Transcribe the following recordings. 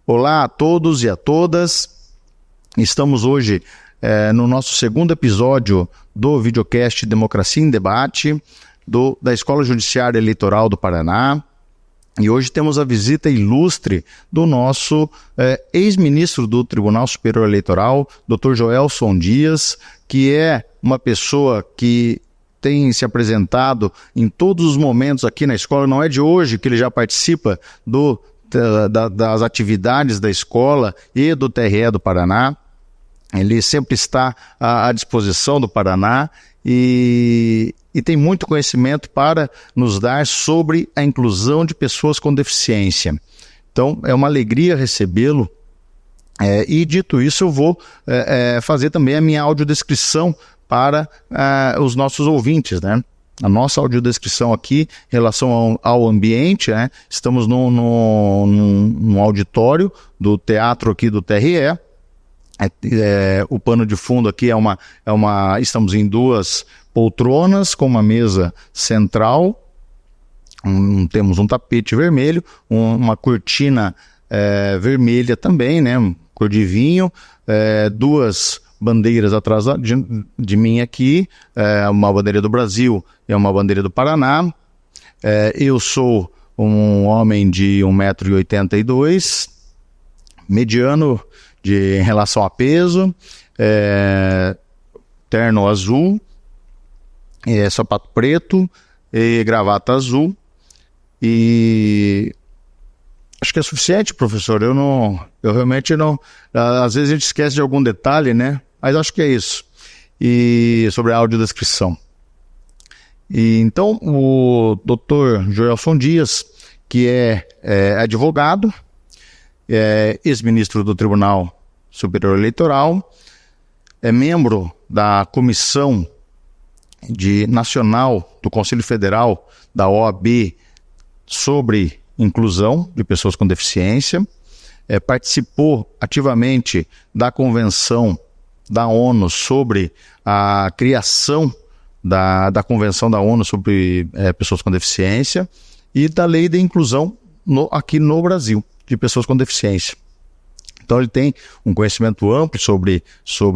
Olá a todos e a todas. Estamos hoje no nosso segundo episódio do videocast Democracia em Debate da Escola Judiciária Eleitoral do Paraná. E hoje temos a visita ilustre do nosso ex-ministro do Tribunal Superior Eleitoral, Dr. Joelson Dias, que é uma pessoa que tem se apresentado em todos os momentos aqui na escola. Não é de hoje que ele já participa das atividades da escola e do TRE do Paraná. Ele sempre está à disposição do Paraná e tem muito conhecimento para nos dar sobre a inclusão de pessoas com deficiência. Então, é uma alegria recebê-lo. E dito isso, eu vou fazer também a minha audiodescrição para os nossos ouvintes, né? A nossa audiodescrição aqui em relação ao ambiente, né? Estamos num auditório do teatro aqui do TRE. O pano de fundo aqui estamos em duas poltronas com uma mesa central. Temos um tapete vermelho, uma cortina vermelha também, né? Cor de vinho, duas bandeiras atrás de mim aqui, uma bandeira do Brasil e uma bandeira do Paraná. Eu sou um homem de 1,82 m, mediano em relação a peso, terno azul, sapato preto e gravata azul. E acho que é suficiente, professor. Eu realmente não. Às vezes a gente esquece de algum detalhe, né? Mas acho que é isso. E sobre a audiodescrição. E então, o Dr. Joelson Dias, que é advogado, ex-ministro do Tribunal Superior Eleitoral, é membro da Comissão Nacional do Conselho Federal da OAB sobre inclusão de pessoas com deficiência, participou ativamente da Convenção da ONU sobre a criação da Convenção da ONU sobre pessoas com deficiência e da Lei de Inclusão aqui no Brasil de pessoas com deficiência. Então ele tem um conhecimento amplo sobre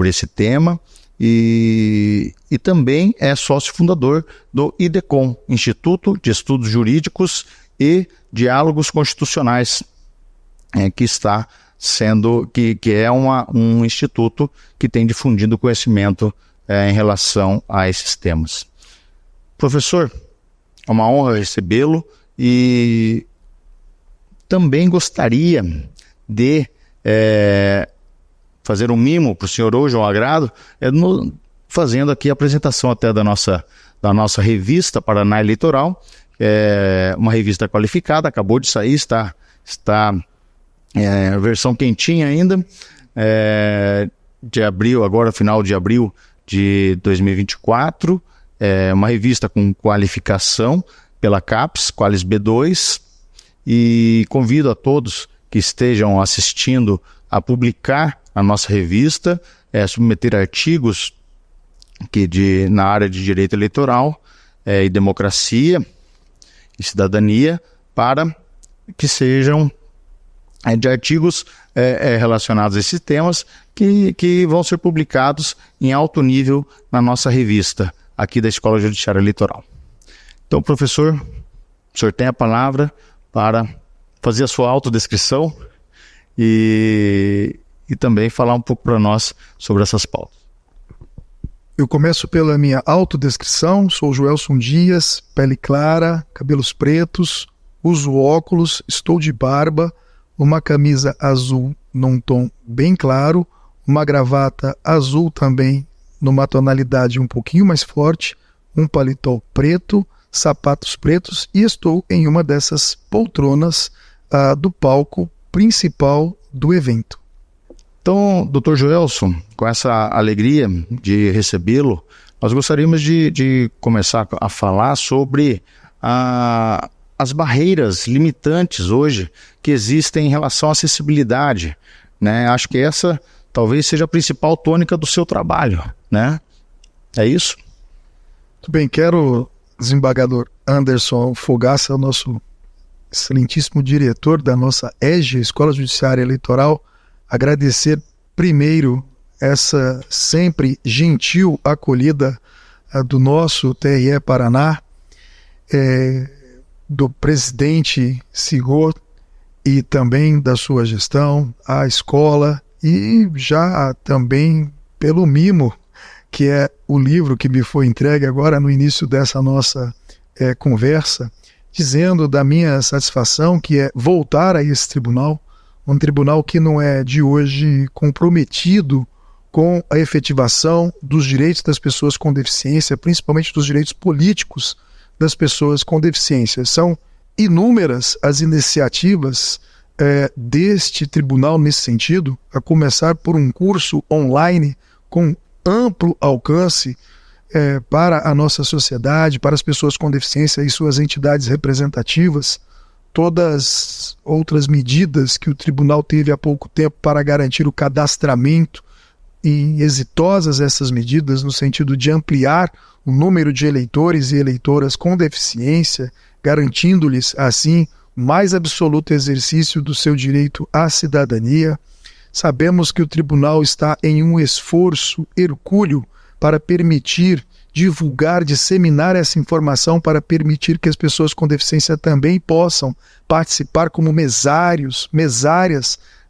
esse tema e também é sócio fundador do IDECOM, Instituto de Estudos Jurídicos e Diálogos Constitucionais, que é um instituto que tem difundido conhecimento em relação a esses temas. Professor, é uma honra recebê-lo e também gostaria de fazer um mimo para o senhor hoje, um agrado, fazendo aqui a apresentação até da nossa revista Paraná Eleitoral, uma revista qualificada, acabou de sair, está versão quentinha ainda, de abril, agora final de abril de 2024, uma revista com qualificação pela CAPES, Qualis B2, e convido a todos que estejam assistindo a publicar a nossa revista, submeter artigos na área de direito eleitoral e democracia e cidadania, para que sejam de artigos relacionados a esses temas que vão ser publicados em alto nível na nossa revista aqui da Escola Judiciária Eleitoral. Então, professor, o senhor tem a palavra para fazer a sua autodescrição e também falar um pouco para nós sobre essas pautas. Eu começo pela minha autodescrição. Sou Joelson Dias, pele clara, cabelos pretos, uso óculos, estou de barba, uma camisa azul num tom bem claro, uma gravata azul também numa tonalidade um pouquinho mais forte, um paletó preto, sapatos pretos e estou em uma dessas poltronas do palco principal do evento. Então, Dr. Joelson, com essa alegria de recebê-lo, nós gostaríamos de começar a falar sobre as barreiras limitantes hoje que existem em relação à acessibilidade, né? Acho que essa talvez seja a principal tônica do seu trabalho, né? É isso? Muito bem, quero, desembargador Anderson Fogaça, nosso excelentíssimo diretor da nossa EJA, Escola Judiciária Eleitoral, agradecer primeiro essa sempre gentil acolhida do nosso TRE Paraná, do presidente Sigor e também da sua gestão, a escola e já também pelo mimo, que é o livro que me foi entregue agora no início dessa nossa conversa, dizendo da minha satisfação que é voltar a esse tribunal, um tribunal que não é de hoje comprometido com a efetivação dos direitos das pessoas com deficiência, principalmente dos direitos políticos das pessoas com deficiência. São inúmeras as iniciativas deste tribunal nesse sentido, a começar por um curso online com amplo alcance para a nossa sociedade, para as pessoas com deficiência e suas entidades representativas, todas outras medidas que o tribunal teve há pouco tempo para garantir o cadastramento e exitosas essas medidas no sentido de ampliar o número de eleitores e eleitoras com deficiência, garantindo-lhes, assim, o mais absoluto exercício do seu direito à cidadania. Sabemos que o tribunal está em um esforço hercúleo para permitir divulgar, disseminar essa informação para permitir que as pessoas com deficiência também possam participar como mesárias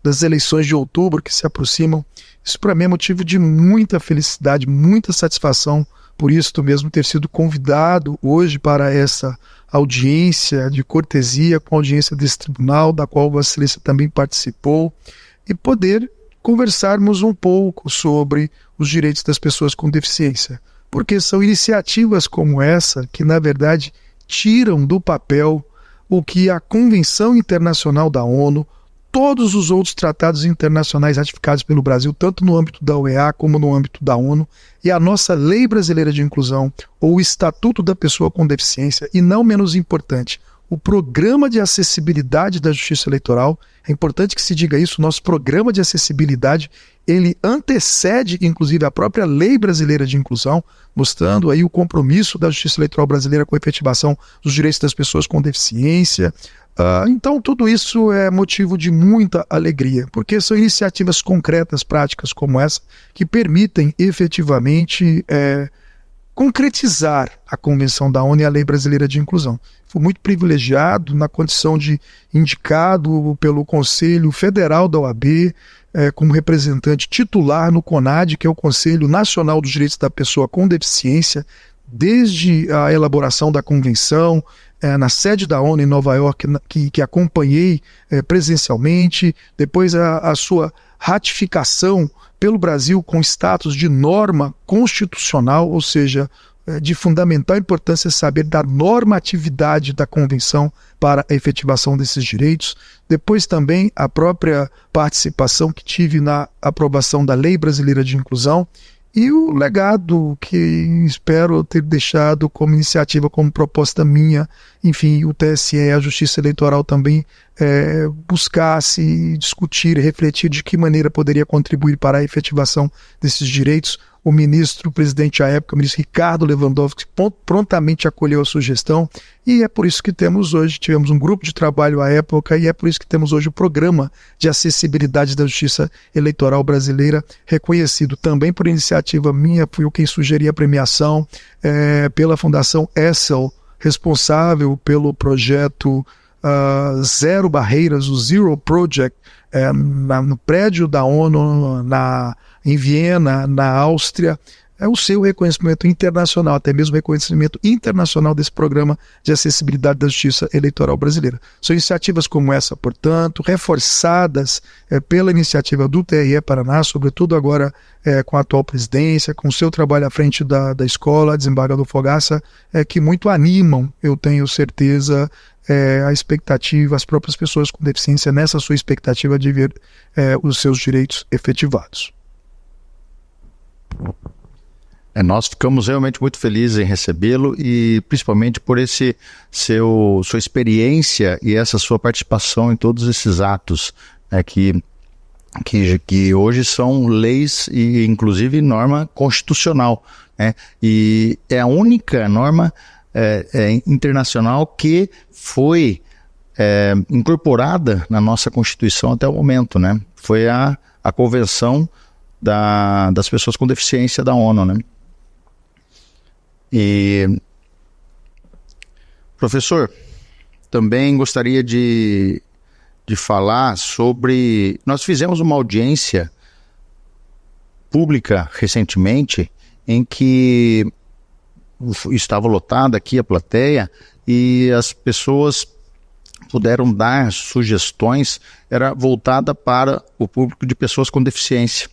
das eleições de outubro que se aproximam. Isso para mim é motivo de muita felicidade, muita satisfação por isso mesmo ter sido convidado hoje para essa audiência de cortesia com a audiência desse tribunal, da qual Vossa Excelência também participou, e poder conversarmos um pouco sobre os direitos das pessoas com deficiência, porque são iniciativas como essa que, na verdade, tiram do papel o que a Convenção Internacional da ONU, todos os outros tratados internacionais ratificados pelo Brasil, tanto no âmbito da OEA como no âmbito da ONU, e a nossa Lei Brasileira de Inclusão, ou o Estatuto da Pessoa com Deficiência, e não menos importante, o Programa de Acessibilidade da Justiça Eleitoral. É importante que se diga isso, nosso Programa de Acessibilidade, ele antecede, inclusive, a própria Lei Brasileira de Inclusão, mostrando aí o compromisso da Justiça Eleitoral brasileira com a efetivação dos direitos das pessoas com deficiência. Então, tudo isso é motivo de muita alegria, porque são iniciativas concretas, práticas como essa, que permitem efetivamente concretizar a Convenção da ONU e a Lei Brasileira de Inclusão. Fui muito privilegiado na condição de indicado pelo Conselho Federal da OAB como representante titular no CONAD, que é o Conselho Nacional dos Direitos da Pessoa com Deficiência, desde a elaboração da Convenção, na sede da ONU em Nova York, que acompanhei presencialmente, depois a sua ratificação pelo Brasil com status de norma constitucional, ou seja, de fundamental importância saber da normatividade da Convenção para a efetivação desses direitos. Depois também a própria participação que tive na aprovação da Lei Brasileira de Inclusão, e o legado que espero ter deixado como iniciativa, como proposta minha, enfim, o TSE, a Justiça Eleitoral também buscasse discutir e refletir de que maneira poderia contribuir para a efetivação desses direitos. O ministro, o presidente à época, o ministro Ricardo Lewandowski, prontamente acolheu a sugestão, e é por isso que tivemos um grupo de trabalho à época, e é por isso que temos hoje o Programa de Acessibilidade da Justiça Eleitoral Brasileira, reconhecido também por iniciativa minha, fui eu quem sugeri a premiação, pela Fundação Essel, responsável pelo projeto Zero Barreiras, o Zero Project, no prédio da ONU, em Viena, na Áustria. É o seu reconhecimento internacional, até mesmo reconhecimento internacional desse Programa de Acessibilidade da Justiça Eleitoral Brasileira. São iniciativas como essa, portanto, reforçadas pela iniciativa do TRE Paraná, sobretudo agora com a atual presidência, com o seu trabalho à frente da escola, desembargador Fogaça, que muito animam, eu tenho certeza, a expectativa, as próprias pessoas com deficiência nessa sua expectativa de ver os seus direitos efetivados. Nós ficamos realmente muito felizes em recebê-lo e principalmente por sua experiência e essa sua participação em todos esses atos que hoje são leis e inclusive norma constitucional, e é a única norma internacional que foi incorporada na nossa Constituição até o momento, né? Foi a Convenção das Pessoas com Deficiência da ONU, né? E, professor, também gostaria de falar sobre... Nós fizemos uma audiência pública recentemente em que estava lotada aqui a plateia e as pessoas puderam dar sugestões, era voltada para o público de pessoas com deficiência.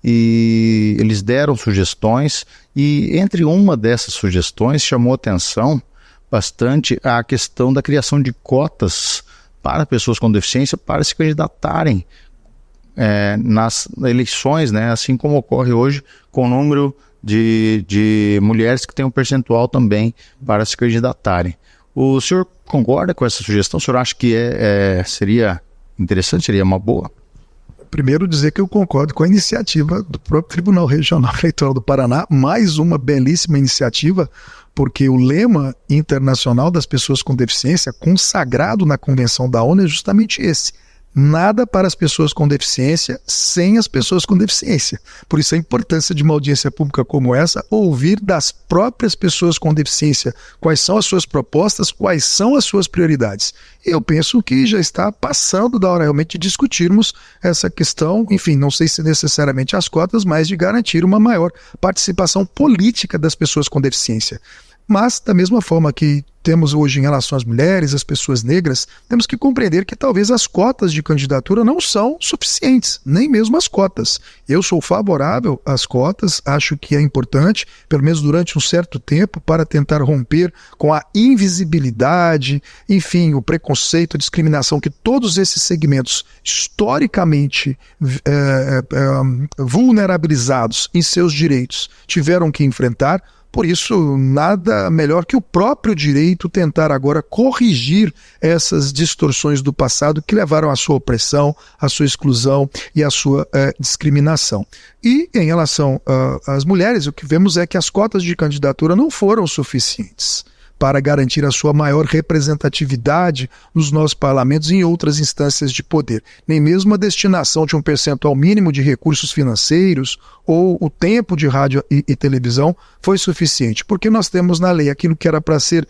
E eles deram sugestões e entre uma dessas sugestões chamou atenção bastante a questão da criação de cotas para pessoas com deficiência para se candidatarem nas eleições, né, assim como ocorre hoje com o número de mulheres que têm um percentual também para se candidatarem. O senhor concorda com essa sugestão? O senhor acha que seria interessante, seria uma boa? Primeiro dizer que eu concordo com a iniciativa do próprio Tribunal Regional Eleitoral do Paraná, mais uma belíssima iniciativa, porque o lema internacional das pessoas com deficiência, consagrado na Convenção da ONU, é justamente esse: nada para as pessoas com deficiência sem as pessoas com deficiência. Por isso a importância de uma audiência pública como essa, ouvir das próprias pessoas com deficiência quais são as suas propostas, quais são as suas prioridades. E eu penso que já está passando da hora realmente de discutirmos essa questão, enfim, não sei se necessariamente as cotas, mas de garantir uma maior participação política das pessoas com deficiência. Mas, da mesma forma que temos hoje em relação às mulheres, às pessoas negras, temos que compreender que talvez as cotas de candidatura não são suficientes, nem mesmo as cotas. Eu sou favorável às cotas, acho que é importante, pelo menos durante um certo tempo, para tentar romper com a invisibilidade, enfim, o preconceito, a discriminação que todos esses segmentos historicamente vulnerabilizados em seus direitos tiveram que enfrentar. Por isso, nada melhor que o próprio direito tentar agora corrigir essas distorções do passado que levaram à sua opressão, à sua exclusão e à sua discriminação. E em relação às mulheres, o que vemos é que as cotas de candidatura não foram suficientes para garantir a sua maior representatividade nos nossos parlamentos e em outras instâncias de poder. Nem mesmo a destinação de um percentual mínimo de recursos financeiros ou o tempo de rádio e televisão foi suficiente, porque nós temos na lei aquilo que era para ser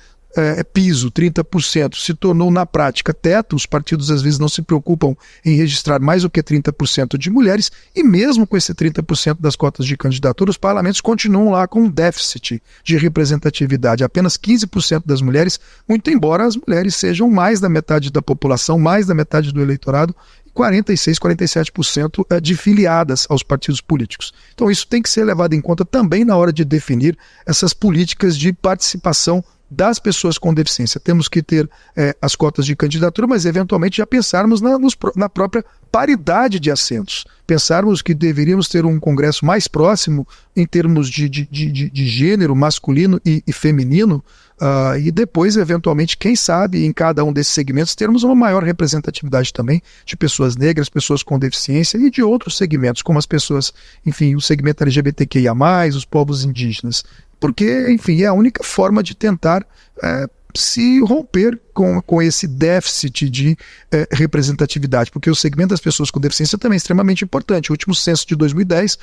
piso, 30%, se tornou na prática teto. Os partidos às vezes não se preocupam em registrar mais do que 30% de mulheres, e mesmo com esse 30% das cotas de candidatura, os parlamentos continuam lá com um déficit de representatividade, apenas 15% das mulheres, muito embora as mulheres sejam mais da metade da população, mais da metade do eleitorado, 46%, 47% de filiadas aos partidos políticos. Então isso tem que ser levado em conta também na hora de definir essas políticas de participação das pessoas com deficiência. Temos que ter as cotas de candidatura, mas eventualmente já pensarmos na própria paridade de assentos. Pensarmos que deveríamos ter um congresso mais próximo em termos de gênero masculino e feminino, e depois, eventualmente, quem sabe, em cada um desses segmentos, termos uma maior representatividade também de pessoas negras, pessoas com deficiência e de outros segmentos, como as pessoas, enfim, o segmento LGBTQIA+, os povos indígenas. Porque, enfim, é a única forma de tentar se romper com esse déficit de representatividade, porque o segmento das pessoas com deficiência também é extremamente importante. O último censo de 2010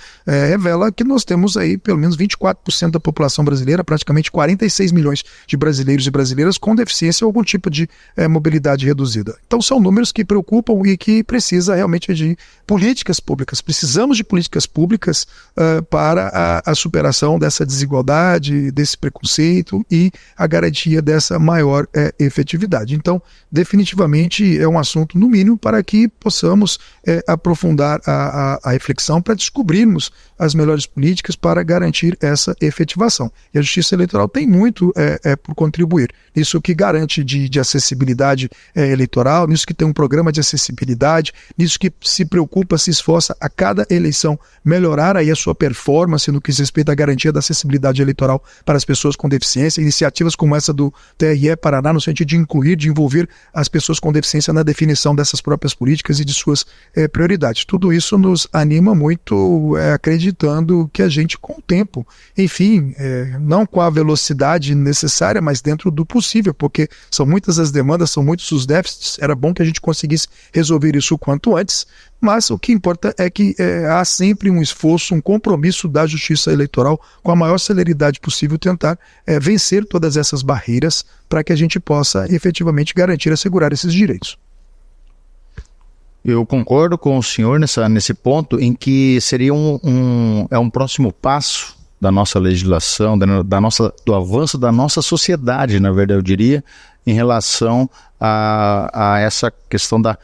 revela que nós temos aí pelo menos 24% da população brasileira, praticamente 46 milhões de brasileiros e brasileiras com deficiência ou algum tipo de mobilidade reduzida. Então são números que preocupam e que precisa realmente de políticas públicas. Precisamos de políticas públicas para a superação dessa desigualdade, desse preconceito e a garantia dessa maior efetividade. Então, definitivamente é um assunto, no mínimo, para que possamos aprofundar a reflexão para descobrirmos as melhores políticas para garantir essa efetivação. E a Justiça Eleitoral tem muito por contribuir. Isso que garante de acessibilidade eleitoral, nisso que tem um programa de acessibilidade, nisso que se preocupa, se esforça a cada eleição melhorar aí a sua performance no que diz respeito à garantia da acessibilidade eleitoral para as pessoas com deficiência. Iniciativas como essa do TRE Paraná, no sentido de incluir, de envolver as pessoas com deficiência na definição dessas próprias políticas e de suas prioridades. Tudo isso nos anima muito, acreditando que a gente, com o tempo, enfim, não com a velocidade necessária, mas dentro do possível, possível, porque são muitas as demandas, são muitos os déficits, era bom que a gente conseguisse resolver isso o quanto antes, mas o que importa é que há sempre um esforço, um compromisso da Justiça Eleitoral com a maior celeridade possível tentar vencer todas essas barreiras para que a gente possa efetivamente garantir e assegurar esses direitos. Eu concordo com o senhor nesse ponto em que seria um próximo passo da nossa legislação, do avanço da nossa sociedade, na verdade eu diria, em relação a essa questão da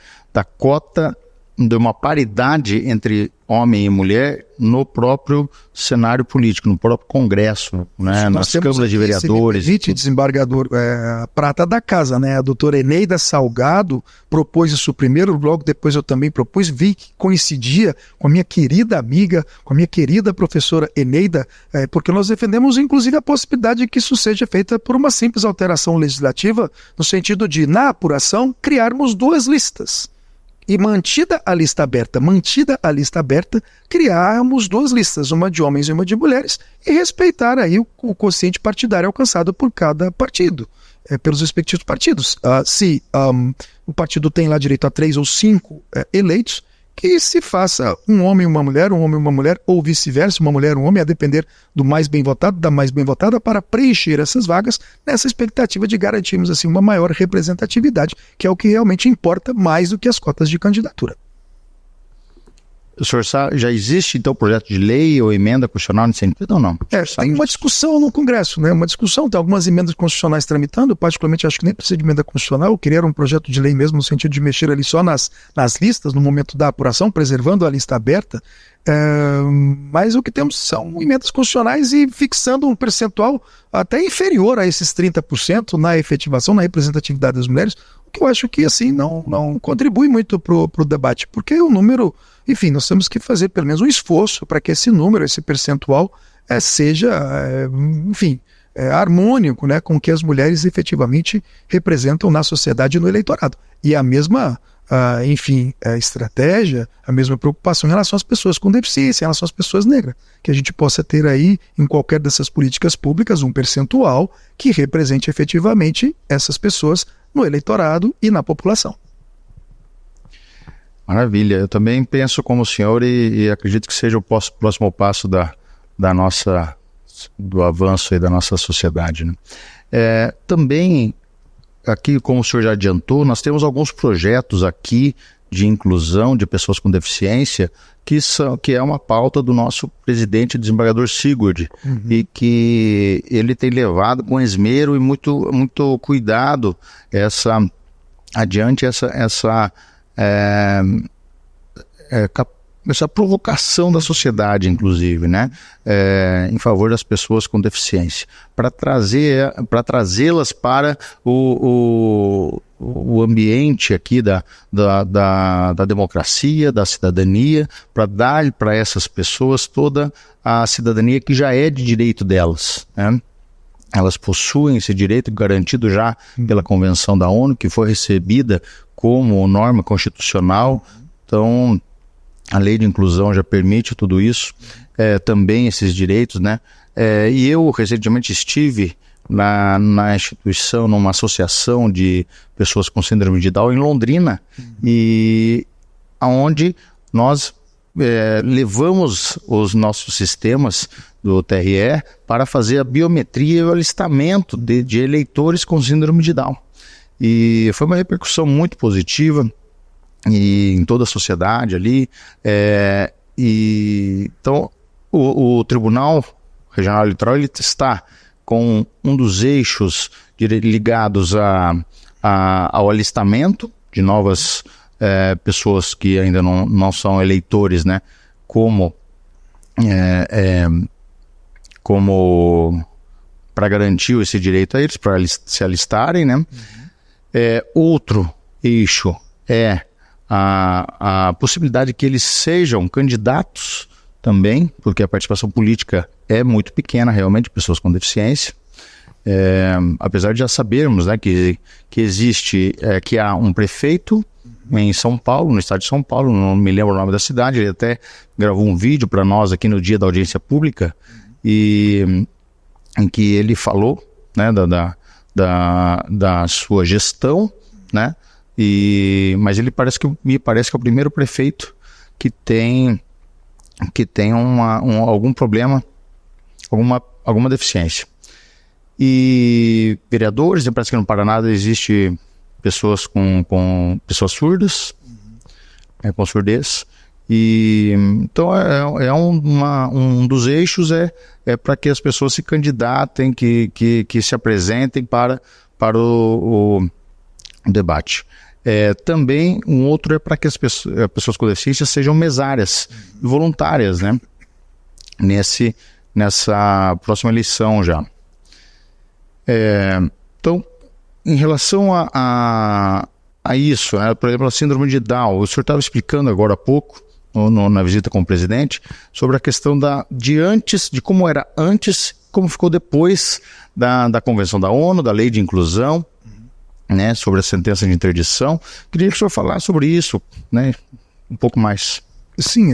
cota, de uma paridade entre homem e mulher no próprio cenário político, no próprio Congresso, né, nas câmaras de vereadores. Se me permite, desembargador, a prata da casa, né? A doutora Eneida Salgado propôs isso primeiro, logo depois eu também propus, vi que coincidia com a minha querida amiga, com a minha querida professora Eneida, porque nós defendemos inclusive a possibilidade de que isso seja feita por uma simples alteração legislativa, no sentido de, na apuração, criarmos 2 listas. E mantida a lista aberta, criarmos 2 listas, uma de homens e uma de mulheres, e respeitar aí o quociente partidário alcançado por cada partido, pelos respectivos partidos. Se o partido tem lá direito a 3 ou 5 eleitos, que se faça um homem e uma mulher, ou vice-versa, uma mulher e um homem, a depender do mais bem votado, da mais bem votada, para preencher essas vagas, nessa expectativa de garantirmos assim uma maior representatividade, que é o que realmente importa mais do que as cotas de candidatura. O senhor sabe, já existe então projeto de lei ou emenda constitucional nesse sentido ou não? Tem uma discussão no Congresso, né? Tem algumas emendas constitucionais tramitando, eu particularmente acho que nem precisa de emenda constitucional, eu queria um projeto de lei mesmo no sentido de mexer ali só nas listas, no momento da apuração, preservando a lista aberta, mas o que temos são emendas constitucionais e fixando um percentual até inferior a esses 30% na efetivação, na representatividade das mulheres, o que eu acho que assim não contribui muito para o debate, porque o número, enfim, nós temos que fazer pelo menos um esforço para que esse número, esse percentual seja, harmônico, né, com o que as mulheres efetivamente representam na sociedade e no eleitorado. E a mesma estratégia, a mesma preocupação em relação às pessoas com deficiência, em relação às pessoas negras, que a gente possa ter aí, em qualquer dessas políticas públicas, um percentual que represente efetivamente essas pessoas no eleitorado e na população. Maravilha, eu também penso como o senhor e acredito que seja o próximo passo do avanço aí da nossa sociedade, né? Também, aqui, como o senhor já adiantou, nós temos alguns projetos aqui de inclusão de pessoas com deficiência que é uma pauta do nosso presidente, desembargador Sigurd, e que ele tem levado com esmero e muito, muito cuidado essa provocação da sociedade, inclusive, né, em favor das pessoas com deficiência, para trazê-las para o ambiente aqui da democracia, da cidadania, para dar para essas pessoas toda a cidadania que já é de direito delas, né? Elas possuem esse direito garantido já pela Convenção da ONU, que foi recebida como norma constitucional. Então, a lei de inclusão já permite tudo isso, também esses direitos, né? E eu recentemente estive na instituição, numa associação de pessoas com síndrome de Down em Londrina, e aonde nós levamos os nossos sistemas do TRE para fazer a biometria e o alistamento de eleitores com síndrome de Down. E foi uma repercussão muito positiva e em toda a sociedade ali, então o Tribunal Regional Eleitoral ele está com um dos eixos ligados ao alistamento de novas pessoas que ainda não são eleitores, né, como para garantir esse direito a eles, para se alistarem, né? Outro eixo é a possibilidade que eles sejam candidatos também, porque a participação política é muito pequena realmente, pessoas com deficiência, apesar de já sabermos, né, que existe, que há um prefeito em São Paulo, no estado de São Paulo, não me lembro o nome da cidade, ele até gravou um vídeo para nós aqui no dia da audiência pública, e em que ele falou, né, da da sua gestão, né? Mas me parece que é o primeiro prefeito que tem algum problema, alguma deficiência. E vereadores, me parece que no Paraná existe pessoas com pessoas surdas, com surdez. E então um dos eixos é para que as pessoas se candidatem, que se apresentem para o debate. Também um outro é para que as pessoas com deficiência sejam mesárias e voluntárias, né? Nessa próxima eleição já. Então, em relação a isso, né? Por exemplo, a síndrome de Down, o senhor estava explicando agora há pouco, na visita com o presidente, sobre a questão de como era antes, como ficou depois da Convenção da ONU, da Lei de Inclusão, né, sobre a sentença de interdição. Queria que o senhor falasse sobre isso, né, um pouco mais. Sim,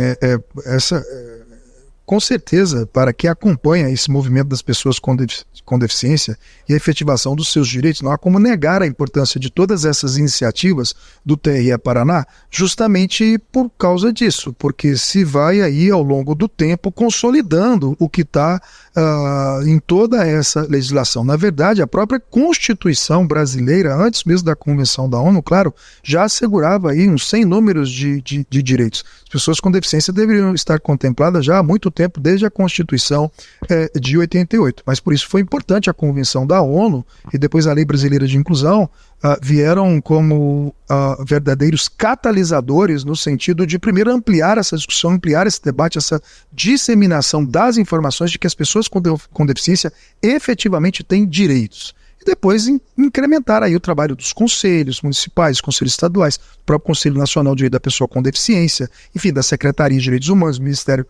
com certeza, para quem acompanha esse movimento das pessoas com deficiência e a efetivação dos seus direitos, não há como negar a importância de todas essas iniciativas do TRE Paraná, justamente por causa disso, porque se vai aí ao longo do tempo consolidando o que está em toda essa legislação. Na verdade, a própria Constituição brasileira, antes mesmo da Convenção da ONU, claro, já assegurava aí uns 100 números de direitos. As pessoas com deficiência deveriam estar contempladas já há muito tempo, desde a Constituição de 88. Mas por isso foi importante a Convenção da ONU e depois a Lei Brasileira de Inclusão vieram como verdadeiros catalisadores no sentido de primeiro ampliar essa discussão, ampliar esse debate, essa disseminação das informações de que as pessoas com deficiência efetivamente têm direitos. E depois incrementar aí o trabalho dos conselhos municipais, conselhos estaduais, do próprio Conselho Nacional de Direito da Pessoa com Deficiência, enfim, da Secretaria de Direitos Humanos, do Ministério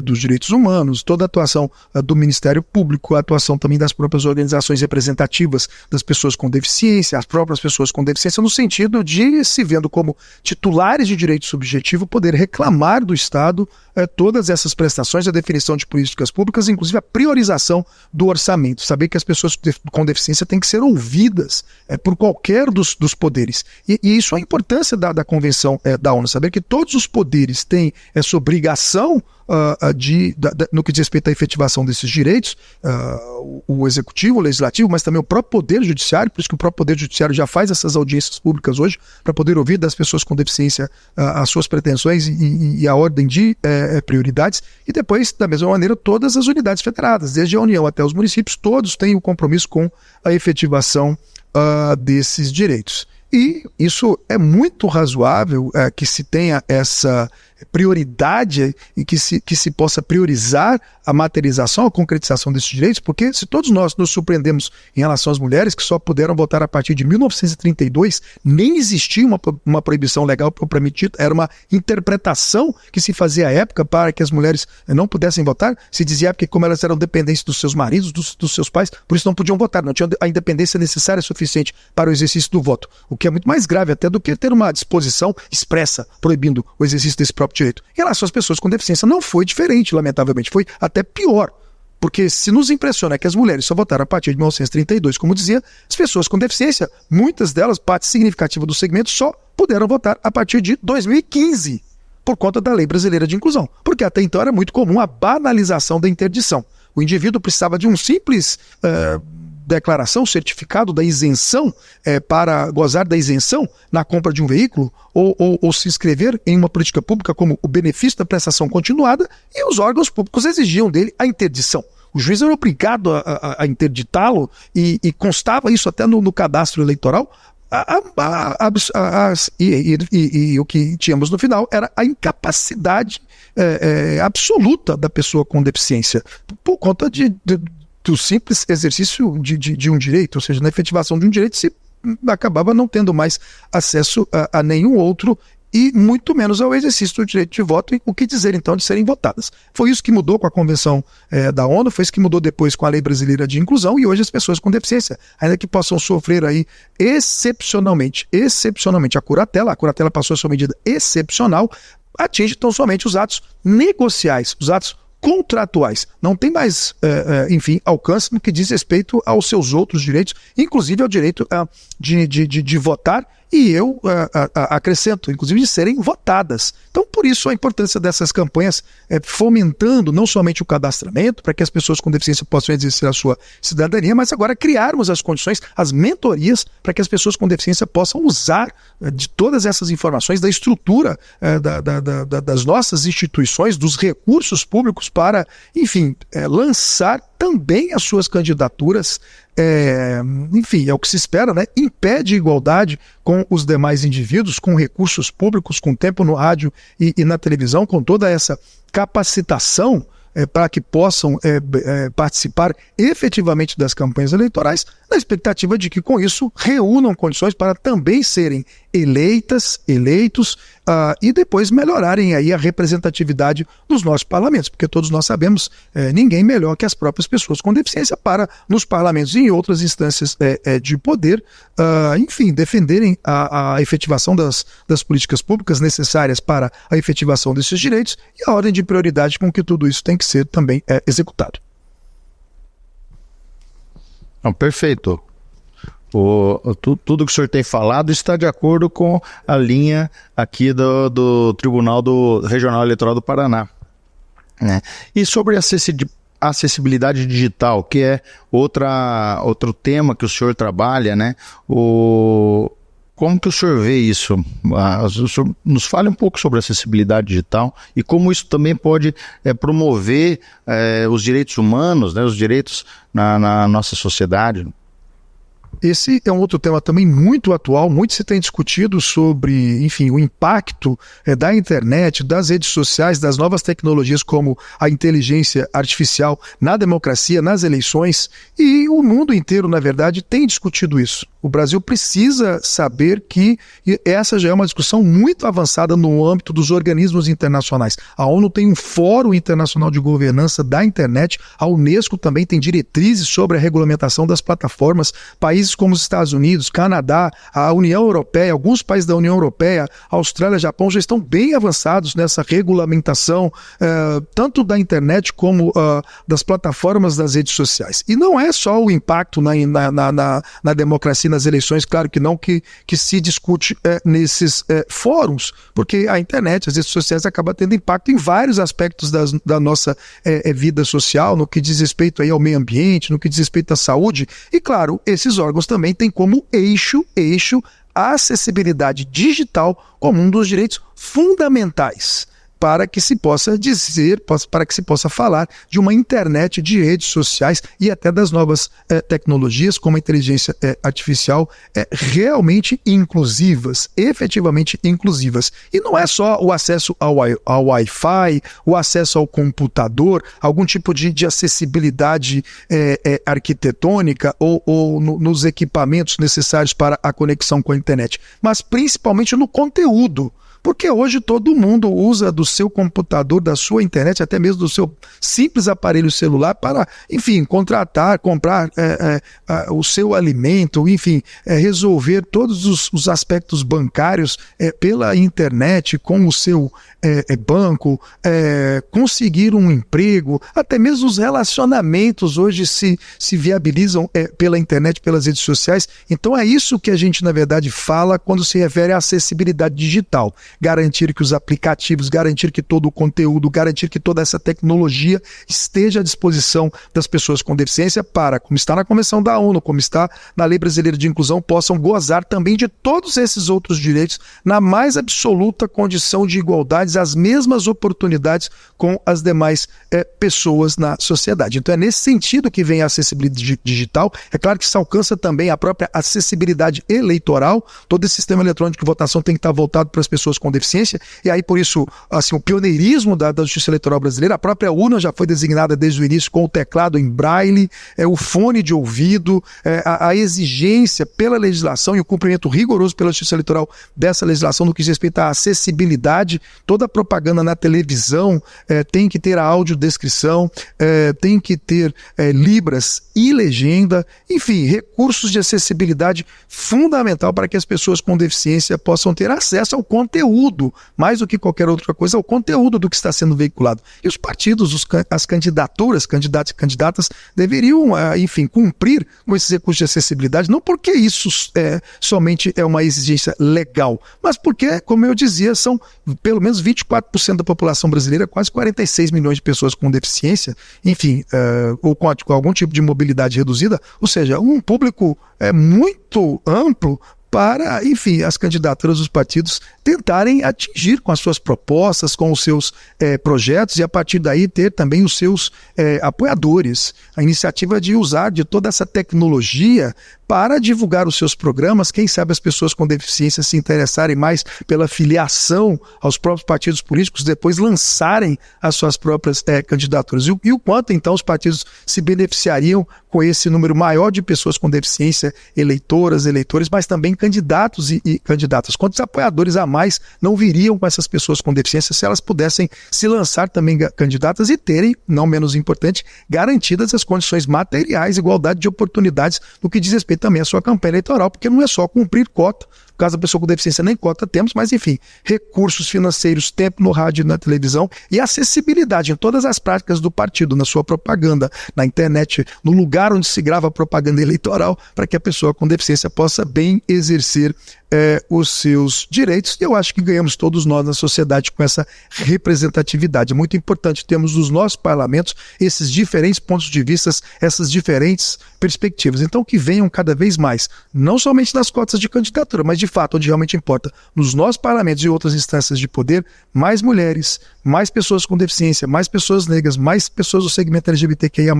dos Direitos Humanos, toda a atuação do Ministério Público, a atuação também das próprias organizações representativas das pessoas com deficiência, as próprias pessoas com deficiência, no sentido de, se vendo como titulares de direito subjetivo, poder reclamar do Estado todas essas prestações, a definição de políticas públicas, inclusive a priorização do orçamento. Saber que as pessoas com deficiência têm que ser ouvidas por qualquer dos poderes. E isso é a importância da Convenção da ONU, saber que todos os poderes têm essa obrigação no que diz respeito à efetivação desses direitos, o executivo, o legislativo, mas também o próprio poder judiciário, por isso que o próprio poder judiciário já faz essas audiências públicas hoje, para poder ouvir das pessoas com deficiência as suas pretensões e a ordem de prioridades, e depois, da mesma maneira, todas as unidades federadas, desde a União até os municípios, todos têm o compromisso com a efetivação desses direitos. E isso é muito razoável que se tenha essa prioridade e que se possa priorizar a materialização, a concretização desses direitos, porque se todos nós nos surpreendemos em relação às mulheres que só puderam votar a partir de 1932, nem existia uma proibição legal propriamente, era uma interpretação que se fazia à época para que as mulheres não pudessem votar. Se dizia que como elas eram dependentes dos seus maridos, dos seus pais, por isso não podiam votar, não tinham a independência necessária suficiente para o exercício do voto, o que é muito mais grave até do que ter uma disposição expressa proibindo o exercício desse próprio direito. Em relação às pessoas com deficiência não foi diferente, lamentavelmente, foi até pior, porque se nos impressiona que as mulheres só votaram a partir de 1932, como dizia, as pessoas com deficiência, muitas delas, parte significativa do segmento, só puderam votar a partir de 2015, por conta da Lei Brasileira de Inclusão, porque até então era muito comum a banalização da interdição. O indivíduo precisava de um simples declaração, certificado da isenção para gozar da isenção na compra de um veículo ou se inscrever em uma política pública como o benefício da prestação continuada, e os órgãos públicos exigiam dele a interdição. O juiz era obrigado a interditá-lo e constava isso até no cadastro eleitoral. E o que tínhamos no final era a incapacidade absoluta da pessoa com deficiência por conta do simples exercício de um direito, ou seja, na efetivação de um direito se acabava não tendo mais acesso a nenhum outro e muito menos ao exercício do direito de voto, e o que dizer então de serem votadas. Foi isso que mudou com a Convenção da ONU, foi isso que mudou depois com a Lei Brasileira de Inclusão, e hoje as pessoas com deficiência, ainda que possam sofrer aí excepcionalmente a curatela passou a sua medida excepcional, atinge tão somente os atos negociais, os atos contratuais. Não tem mais, alcance no que diz respeito aos seus outros direitos, inclusive ao direito de votar, e eu acrescento, inclusive de serem votadas. Então, por isso a importância dessas campanhas fomentando não somente o cadastramento, para que as pessoas com deficiência possam exercer a sua cidadania, mas agora criarmos as condições, as mentorias, para que as pessoas com deficiência possam usar de todas essas informações, da estrutura das nossas instituições, dos recursos públicos para, lançar também as suas candidaturas. É o que se espera, né? Impede igualdade com os demais indivíduos, com recursos públicos, com tempo no rádio e na televisão, com toda essa capacitação para que possam participar efetivamente das campanhas eleitorais, na expectativa de que com isso reúnam condições para também serem eleitos e depois melhorarem aí a representatividade dos nossos parlamentos, porque todos nós sabemos, ninguém melhor que as próprias pessoas com deficiência para, nos parlamentos e em outras instâncias de poder, defenderem a efetivação das políticas públicas necessárias para a efetivação desses direitos e a ordem de prioridade com que tudo isso tem que ser também executado. Não, perfeito. Tudo que o senhor tem falado está de acordo com a linha aqui do Tribunal Regional Eleitoral do Paraná, né? E sobre acessibilidade digital, que é outro tema que o senhor trabalha, né? Como que o senhor vê isso? O senhor nos fale um pouco sobre acessibilidade digital e como isso também pode promover os direitos humanos, né, os direitos na nossa sociedade. Esse é um outro tema também muito atual, muito se tem discutido sobre, o impacto da internet, das redes sociais, das novas tecnologias como a inteligência artificial na democracia, nas eleições, e o mundo inteiro, na verdade, tem discutido isso. O Brasil precisa saber que essa já é uma discussão muito avançada no âmbito dos organismos internacionais. A ONU tem um Fórum Internacional de Governança da Internet, a Unesco também tem diretrizes sobre a regulamentação das plataformas, países como os Estados Unidos, Canadá, a União Europeia, alguns países da União Europeia, Austrália, Japão já estão bem avançados nessa regulamentação, tanto da internet como das plataformas das redes sociais. E não é só o impacto na democracia, nas eleições, claro que não, que se discute nesses fóruns, porque a internet, as redes sociais acabam tendo impacto em vários aspectos da nossa vida social, no que diz respeito aí ao meio ambiente, no que diz respeito à saúde, e claro, esses órgãos também têm como eixo a acessibilidade digital como um dos direitos fundamentais para que se possa falar de uma internet de redes sociais e até das novas tecnologias, como a inteligência artificial, realmente inclusivas, efetivamente inclusivas. E não é só o acesso ao Wi-Fi, o acesso ao computador, algum tipo de acessibilidade arquitetônica ou nos equipamentos necessários para a conexão com a internet, mas principalmente no conteúdo. Porque hoje todo mundo usa do seu computador, da sua internet, até mesmo do seu simples aparelho celular para, comprar o seu alimento, resolver todos os aspectos bancários pela internet, com o seu banco, conseguir um emprego, até mesmo os relacionamentos hoje se viabilizam pela internet, pelas redes sociais. Então é isso que a gente, na verdade, fala quando se refere à acessibilidade digital. Garantir que os aplicativos, garantir que todo o conteúdo, garantir que toda essa tecnologia esteja à disposição das pessoas com deficiência para, como está na Convenção da ONU, como está na Lei Brasileira de Inclusão, possam gozar também de todos esses outros direitos na mais absoluta condição de igualdade, as mesmas oportunidades com as demais pessoas na sociedade. Então é nesse sentido que vem a acessibilidade digital. É claro que isso alcança também a própria acessibilidade eleitoral. Todo esse sistema eletrônico de votação tem que estar voltado para as pessoas com deficiência, e aí por isso o pioneirismo da Justiça Eleitoral brasileira. A própria urna já foi designada desde o início com o teclado em braille, o fone de ouvido, a exigência pela legislação e o cumprimento rigoroso pela Justiça Eleitoral dessa legislação no que diz respeito à acessibilidade. Toda a propaganda na televisão tem que ter a audiodescrição, tem que ter libras e legenda, enfim, recursos de acessibilidade fundamental para que as pessoas com deficiência possam ter acesso ao conteúdo conteúdo, mais do que qualquer outra coisa, é o conteúdo do que está sendo veiculado. E os partidos, as candidaturas, candidatos e candidatas, deveriam, enfim, cumprir com esses recursos de acessibilidade, não porque isso somente é uma exigência legal, mas porque, como eu dizia, são pelo menos 24% da população brasileira, quase 46 milhões de pessoas com deficiência, enfim, ou com algum tipo de mobilidade reduzida, ou seja, um público muito amplo para, enfim, as candidaturas dos partidos tentarem atingir com as suas propostas, com os seus projetos e a partir daí ter também os seus apoiadores. A iniciativa de usar de toda essa tecnologia para divulgar os seus programas, quem sabe as pessoas com deficiência se interessarem mais pela filiação aos próprios partidos políticos, depois lançarem as suas próprias candidaturas. E o quanto, então, os partidos se beneficiariam com esse número maior de pessoas com deficiência, eleitoras, eleitores, mas também candidatos e candidatas. Quantos apoiadores a mais não viriam com essas pessoas com deficiência se elas pudessem se lançar também candidatas e terem, não menos importante, garantidas as condições materiais, igualdade de oportunidades no que diz respeito também à sua campanha eleitoral, porque não é só cumprir cota. No caso da pessoa com deficiência, nem cota temos, mas enfim, recursos financeiros, tempo no rádio e na televisão e acessibilidade em todas as práticas do partido, na sua propaganda, na internet, no lugar onde se grava a propaganda eleitoral, para que a pessoa com deficiência possa bem exercer os seus direitos. E eu acho que ganhamos todos nós na sociedade com essa representatividade. É muito importante termos nos nossos parlamentos esses diferentes pontos de vista, essas diferentes perspectivas. Então que venham cada vez mais, não somente nas cotas de candidatura, mas de fato onde realmente importa, nos nossos parlamentos e outras instâncias de poder, mais mulheres, mais pessoas com deficiência, mais pessoas negras, mais pessoas do segmento LGBTQIA+,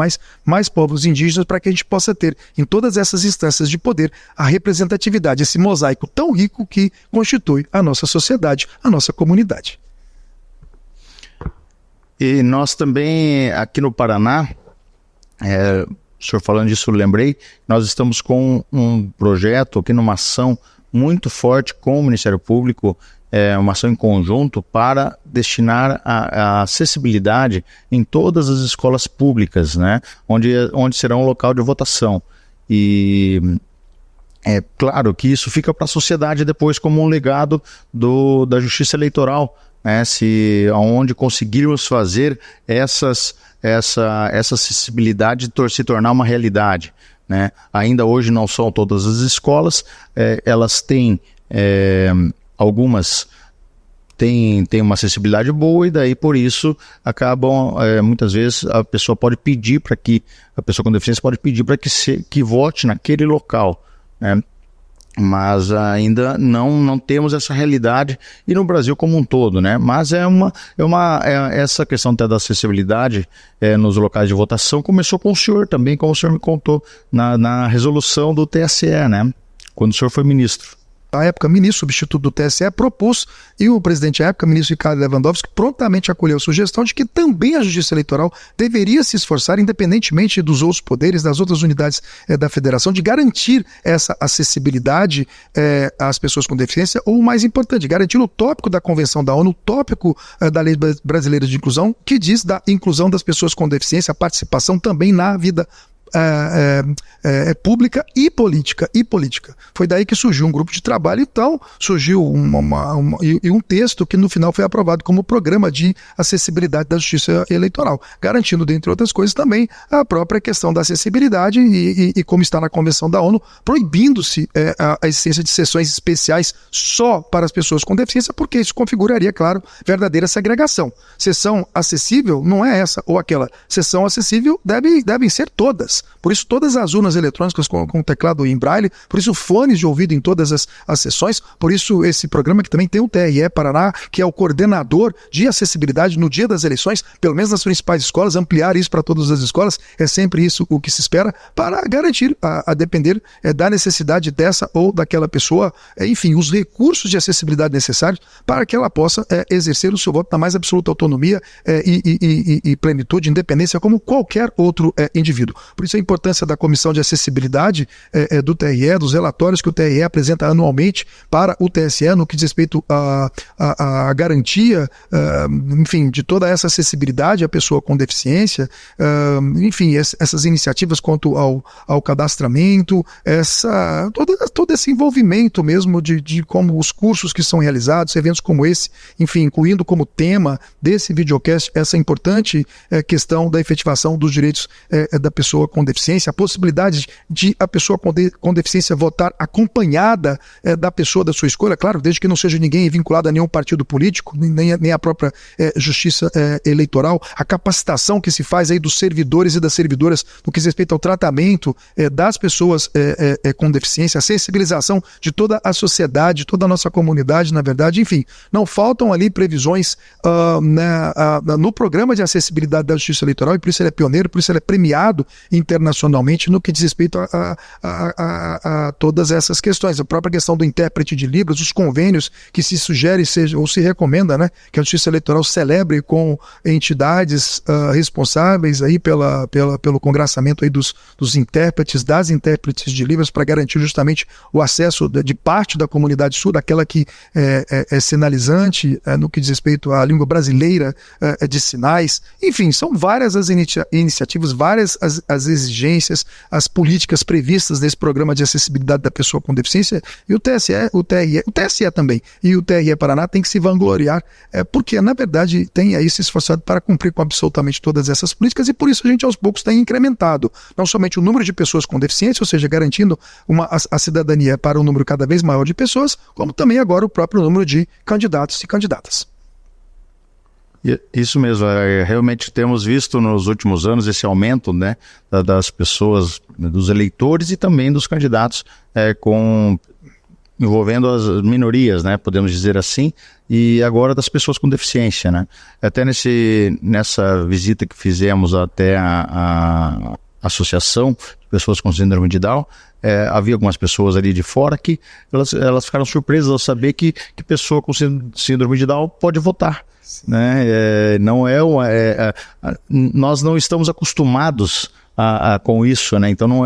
mais povos indígenas, para que a gente possa ter em todas essas instâncias de poder a representatividade, esse mosaico tão rico que constitui a nossa sociedade, a nossa comunidade. E nós também, aqui no Paraná, o senhor falando disso, eu lembrei, nós estamos com um projeto aqui numa ação muito forte com o Ministério Público, uma ação em conjunto para destinar a acessibilidade em todas as escolas públicas, né? Onde será um local de votação. E é claro que isso fica para a sociedade depois como um legado da Justiça Eleitoral, né? Onde conseguirmos fazer essa acessibilidade se tornar uma realidade, né? Ainda hoje não são todas as escolas, elas têm, algumas têm uma acessibilidade boa e daí por isso acabam, muitas vezes a pessoa pode pedir para que, a pessoa com deficiência pode pedir para que vote naquele local, né? Mas ainda não temos essa realidade e no Brasil como um todo, né? Mas essa questão até da acessibilidade nos locais de votação começou com o senhor também, como o senhor me contou, na resolução do TSE, né? Quando o senhor foi ministro. À época, ministro substituto do TSE propôs, e o presidente à época, ministro Ricardo Lewandowski, prontamente acolheu a sugestão de que também a Justiça Eleitoral deveria se esforçar, independentemente dos outros poderes, das outras unidades da federação, de garantir essa acessibilidade às pessoas com deficiência, ou o mais importante, garantir o tópico da Convenção da ONU, o tópico da Lei Brasileira de Inclusão, que diz da inclusão das pessoas com deficiência, a participação também na vida pública e política. Foi daí que surgiu um grupo de trabalho, então surgiu um texto que no final foi aprovado como programa de acessibilidade da Justiça Eleitoral, garantindo, dentre outras coisas, também a própria questão da acessibilidade e como está na Convenção da ONU, proibindo-se a existência de sessões especiais só para as pessoas com deficiência, porque isso configuraria, claro, verdadeira segregação. Sessão acessível não é essa ou aquela. Sessão acessível devem ser todas. Por isso todas as urnas eletrônicas com teclado em braille, por isso fones de ouvido em todas as sessões, por isso esse programa que também tem o TRE Paraná, que é o coordenador de acessibilidade no dia das eleições, pelo menos nas principais escolas, ampliar isso para todas as escolas, é sempre isso o que se espera, para garantir, a depender da necessidade dessa ou daquela pessoa, enfim, os recursos de acessibilidade necessários para que ela possa exercer o seu voto na mais absoluta autonomia e plenitude, independência, como qualquer outro indivíduo. Por isso a importância da Comissão de Acessibilidade do TRE, dos relatórios que o TRE apresenta anualmente para o TSE, no que diz respeito à garantia, enfim, de toda essa acessibilidade à pessoa com deficiência, enfim, essas iniciativas quanto ao cadastramento, todo esse envolvimento mesmo de como os cursos que são realizados, eventos como esse, enfim, incluindo como tema desse videocast essa importante questão da efetivação dos direitos da pessoa com deficiência, a possibilidade de a pessoa com deficiência votar acompanhada da pessoa da sua escolha, claro, desde que não seja ninguém vinculado a nenhum partido político, nem a própria justiça eleitoral, a capacitação que se faz aí dos servidores e das servidoras no que diz respeito ao tratamento das pessoas com deficiência, a sensibilização de toda a sociedade, toda a nossa comunidade, na verdade, enfim, não faltam ali previsões no programa de acessibilidade da justiça eleitoral, e por isso ele é pioneiro, por isso ele é premiado internacionalmente no que diz respeito a todas essas questões. A própria questão do intérprete de Libras, os convênios que se sugere ou se recomenda, né, que a justiça eleitoral celebre com entidades responsáveis aí pelo congraçamento aí dos intérpretes, das intérpretes de Libras, para garantir justamente o acesso de parte da comunidade sul, daquela que é sinalizante no que diz respeito à língua brasileira de sinais. Enfim, são várias as iniciativas, várias as exigências, as políticas previstas nesse programa de acessibilidade da pessoa com deficiência, e o TSE também, e o TRE Paraná tem que se vangloriar, porque na verdade tem aí se esforçado para cumprir com absolutamente todas essas políticas, e por isso a gente aos poucos tem incrementado, não somente o número de pessoas com deficiência, ou seja, garantindo a cidadania para um número cada vez maior de pessoas, como também agora o próprio número de candidatos e candidatas. Isso mesmo, realmente temos visto nos últimos anos esse aumento, né, das pessoas, dos eleitores e também dos candidatos envolvendo as minorias, né, podemos dizer assim, e agora das pessoas com deficiência, né. Até nessa visita que fizemos até a associação de pessoas com síndrome de Down, havia algumas pessoas ali de fora que elas ficaram surpresas ao saber que pessoa com síndrome de Down pode votar. Né? Nós não estamos acostumados com isso, né? Então não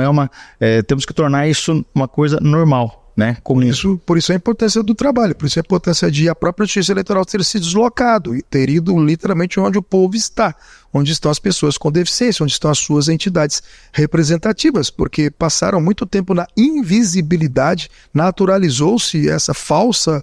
temos que tornar isso uma coisa normal, né? Por isso a importância do trabalho, por isso a importância de a própria justiça eleitoral ter se deslocado e ter ido literalmente onde o povo está, onde estão as pessoas com deficiência, onde estão as suas entidades representativas, porque passaram muito tempo na invisibilidade, naturalizou-se essa falsa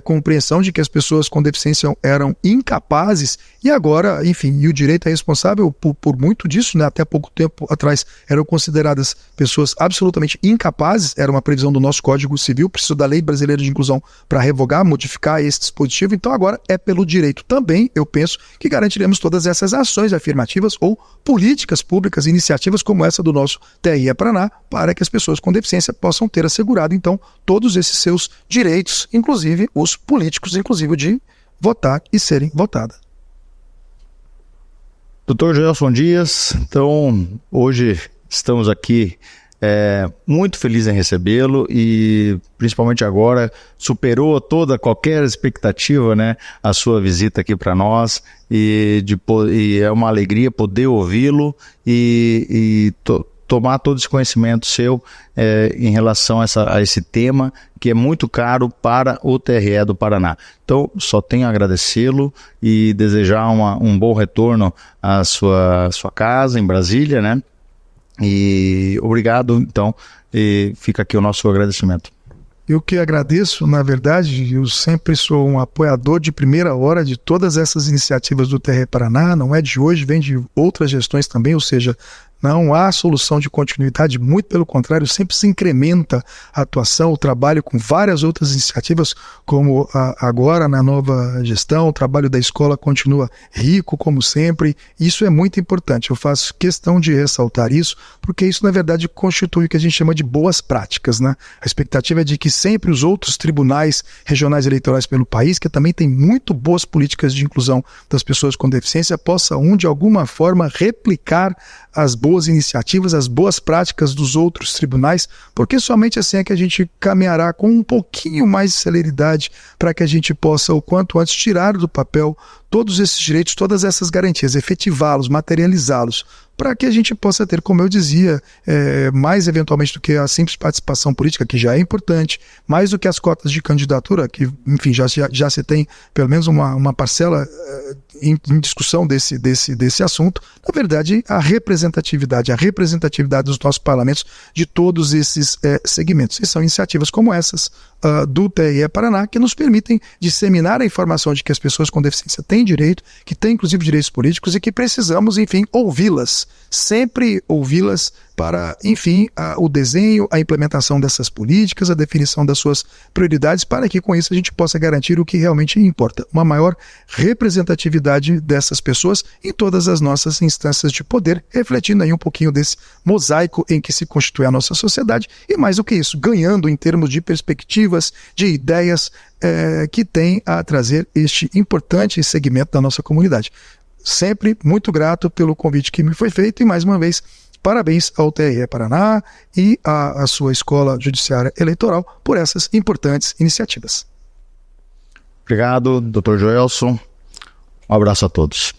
compreensão de que as pessoas com deficiência eram incapazes, e agora, enfim, e o direito é responsável por muito disso, né? Até pouco tempo atrás eram consideradas pessoas absolutamente incapazes, era uma previsão do nosso Código Civil, precisa da Lei Brasileira de Inclusão para revogar, modificar esse dispositivo, então agora é pelo direito também, eu penso, que garantiremos todas essas ações afirmativas ou políticas públicas, iniciativas como essa do nosso TRE Paraná, para que as pessoas com deficiência possam ter assegurado, então, todos esses seus direitos, inclusive os políticos, inclusive de votar e serem votadas. Dr. Joelson Dias, então, hoje estamos aqui muito feliz em recebê-lo e principalmente agora superou qualquer expectativa, né, a sua visita aqui para nós e é uma alegria poder ouvi-lo e tomar todo esse conhecimento seu em relação a esse tema que é muito caro para o TRE do Paraná. Então, só tenho a agradecê-lo e desejar um bom retorno à sua casa em Brasília, né? E obrigado, então, e fica aqui o nosso agradecimento. Eu que agradeço, na verdade, eu sempre sou um apoiador de primeira hora de todas essas iniciativas do TRE Paraná, não é de hoje, vem de outras gestões também, ou seja, não há solução de continuidade, muito pelo contrário, sempre se incrementa a atuação, o trabalho com várias outras iniciativas, como agora na nova gestão, o trabalho da escola continua rico, como sempre, isso é muito importante, eu faço questão de ressaltar isso, porque isso na verdade constitui o que a gente chama de boas práticas, né? A expectativa é de que sempre os outros tribunais regionais eleitorais pelo país, que também tem muito boas políticas de inclusão das pessoas com deficiência, possam de alguma forma replicar as boas iniciativas, as boas práticas dos outros tribunais, porque somente assim é que a gente caminhará com um pouquinho mais de celeridade para que a gente possa, o quanto antes, tirar do papel todos esses direitos, todas essas garantias, efetivá-los, materializá-los, para que a gente possa ter, como eu dizia, mais eventualmente do que a simples participação política, que já é importante, mais do que as cotas de candidatura, que, enfim, já se tem pelo menos uma parcela em discussão desse assunto. Na verdade, a representatividade dos nossos parlamentos de todos esses segmentos. E são iniciativas como essas do TRE Paraná que nos permitem disseminar a informação de que as pessoas com deficiência têm direito, que têm inclusive direitos políticos e que precisamos, enfim, ouvi-las, sempre ouvi-las para, enfim, o desenho, a implementação dessas políticas, a definição das suas prioridades, para que com isso a gente possa garantir o que realmente importa, uma maior representatividade dessas pessoas em todas as nossas instâncias de poder, refletindo aí um pouquinho desse mosaico em que se constitui a nossa sociedade e, mais do que isso, ganhando em termos de perspectivas, de ideias que tem a trazer este importante segmento da nossa comunidade. Sempre muito grato pelo convite que me foi feito e, mais uma vez, parabéns ao TRE Paraná e à sua Escola Judiciária Eleitoral por essas importantes iniciativas. Obrigado, Dr. Joelson. Um abraço a todos.